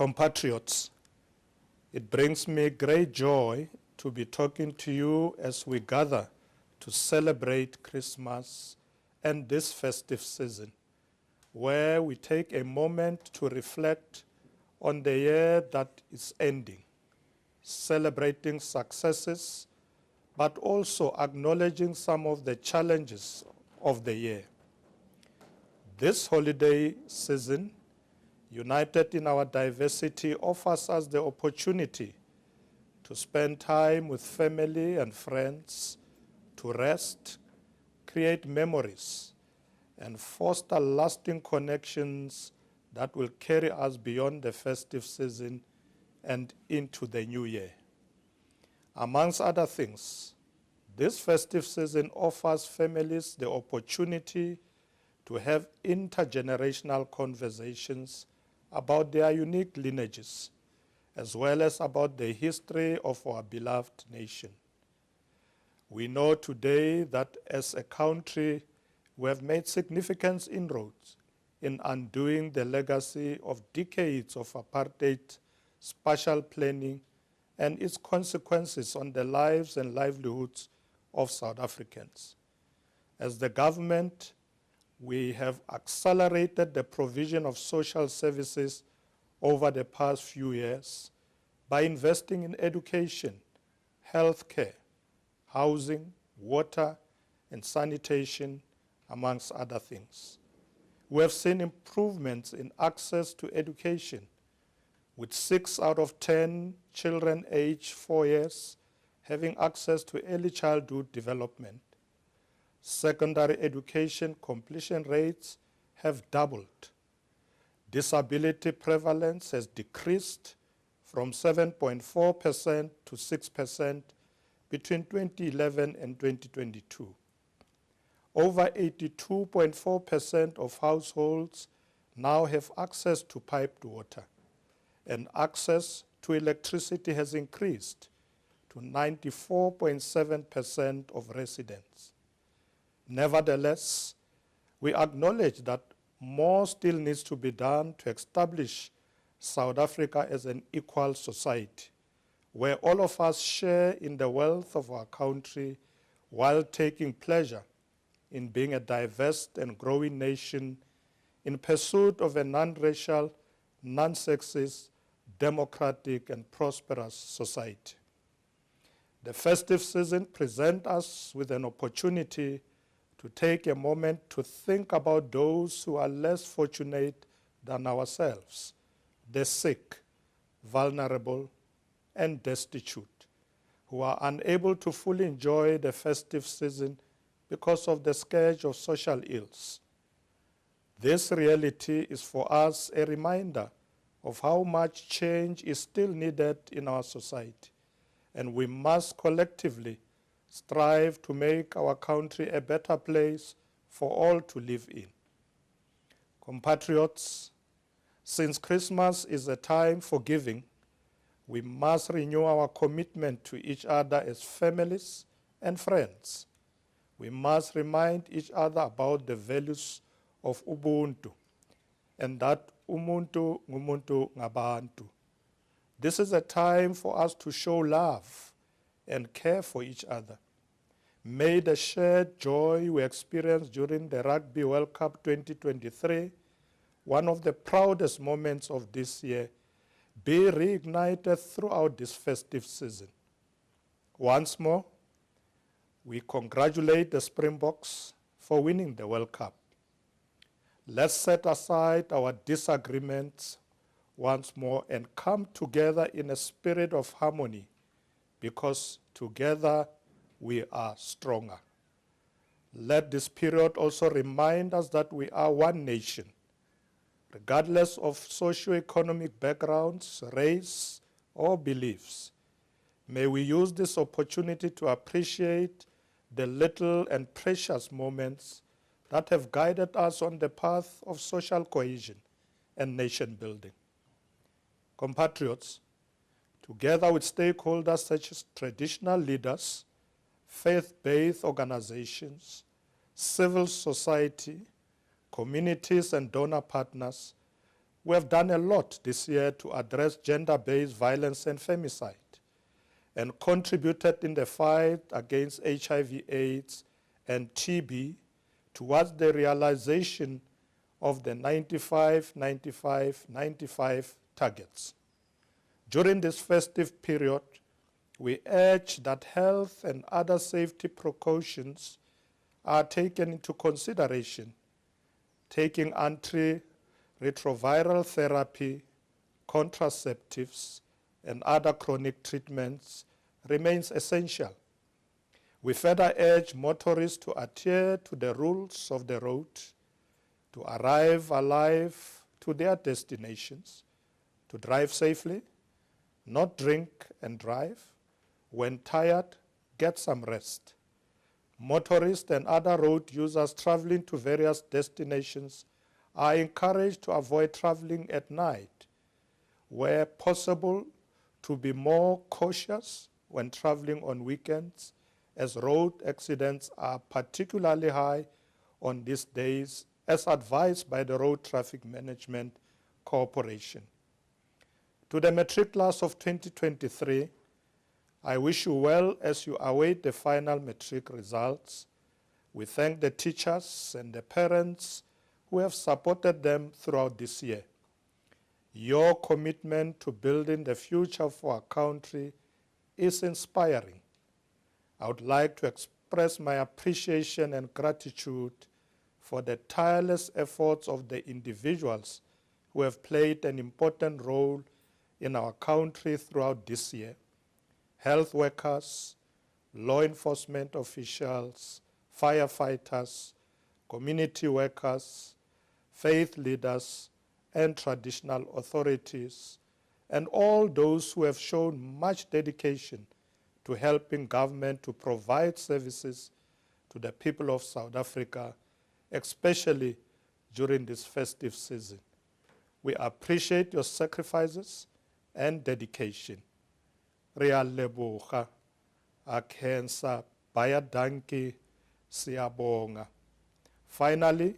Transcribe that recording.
Compatriots, it brings me great joy to be talking to you as we gather to celebrate Christmas and this festive season, where we take a moment to reflect on the year that is ending, celebrating successes, but also acknowledging some of the challenges of the year. This holiday season, united in our diversity, offers us the opportunity to spend time with family and friends, to rest, create memories, and foster lasting connections that will carry us beyond the festive season and into the new year. Amongst other things, this festive season offers families the opportunity to have intergenerational conversations about their unique lineages, as well as about the history of our beloved nation. We know today that as a country, we have made significant inroads in undoing the legacy of decades of apartheid, spatial planning, and its consequences on the lives and livelihoods of South Africans. As the government, we have accelerated the provision of social services over the past few years by investing in education, healthcare, housing, water, and sanitation, amongst other things. We have seen improvements in access to education, with 6 out of 10 children aged 4 years having access to early childhood development. Secondary education completion rates have doubled. Disability prevalence has decreased from 7.4% to 6% between 2011 and 2022. Over 82.4% of households now have access to piped water, and access to electricity has increased to 94.7% of residents. Nevertheless, we acknowledge that more still needs to be done to establish South Africa as an equal society, where all of us share in the wealth of our country while taking pleasure in being a diverse and growing nation in pursuit of a non-racial, non-sexist, democratic, and prosperous society. The festive season presents us with an opportunity to take a moment to think about those who are less fortunate than ourselves, the sick, vulnerable, and destitute, who are unable to fully enjoy the festive season because of the scourge of social ills. This reality is for us a reminder of how much change is still needed in our society, and we must collectively strive to make our country a better place for all to live in. Compatriots, since Christmas is a time for giving, we must renew our commitment to each other as families and friends. We must remind each other about the values of Ubuntu, and that umuntu ngumuntu ngabantu. This is a time for us to show love and care for each other. May the shared joy we experienced during the Rugby World Cup 2023, one of the proudest moments of this year, be reignited throughout this festive season. Once more, we congratulate the Springboks for winning the World Cup. Let's set aside our disagreements once more and come together in a spirit of harmony, because together we are stronger. Let this period also remind us that we are one nation, regardless of socio-economic backgrounds, race, or beliefs. May we use this opportunity to appreciate the little and precious moments that have guided us on the path of social cohesion and nation building. Compatriots, together with stakeholders such as traditional leaders, faith-based organizations, civil society, communities, and donor partners, We have done a lot this year to address gender-based violence and femicide, and contributed in the fight against HIV/AIDS and TB towards the realization of the 95-95-95 targets. During this festive period, we urge that health and other safety precautions are taken into consideration. Taking antiretroviral therapy, contraceptives, and other chronic treatments remains essential. We further urge motorists to adhere to the rules of the road, to arrive alive to their destinations, to drive safely, not drink and drive. When tired, get some rest. Motorists and other road users traveling to various destinations are encouraged to avoid traveling at night, where possible, to be more cautious when traveling on weekends, as road accidents are particularly high on these days, as advised by the Road Traffic Management Corporation. To the matric class of 2023, I wish you well as you await the final matric results. We thank the teachers and the parents who have supported them throughout this year. Your commitment to building the future for our country is inspiring. I would like to express my appreciation and gratitude for the tireless efforts of the individuals who have played an important role in our country throughout this year. Health workers, law enforcement officials, firefighters, community workers, faith leaders, and traditional authorities, and all those who have shown much dedication to helping government to provide services to the people of South Africa, especially during this festive season. We appreciate your sacrifices and dedication. Re a leboga, a khensa, baya danki, siyabonga. Finally,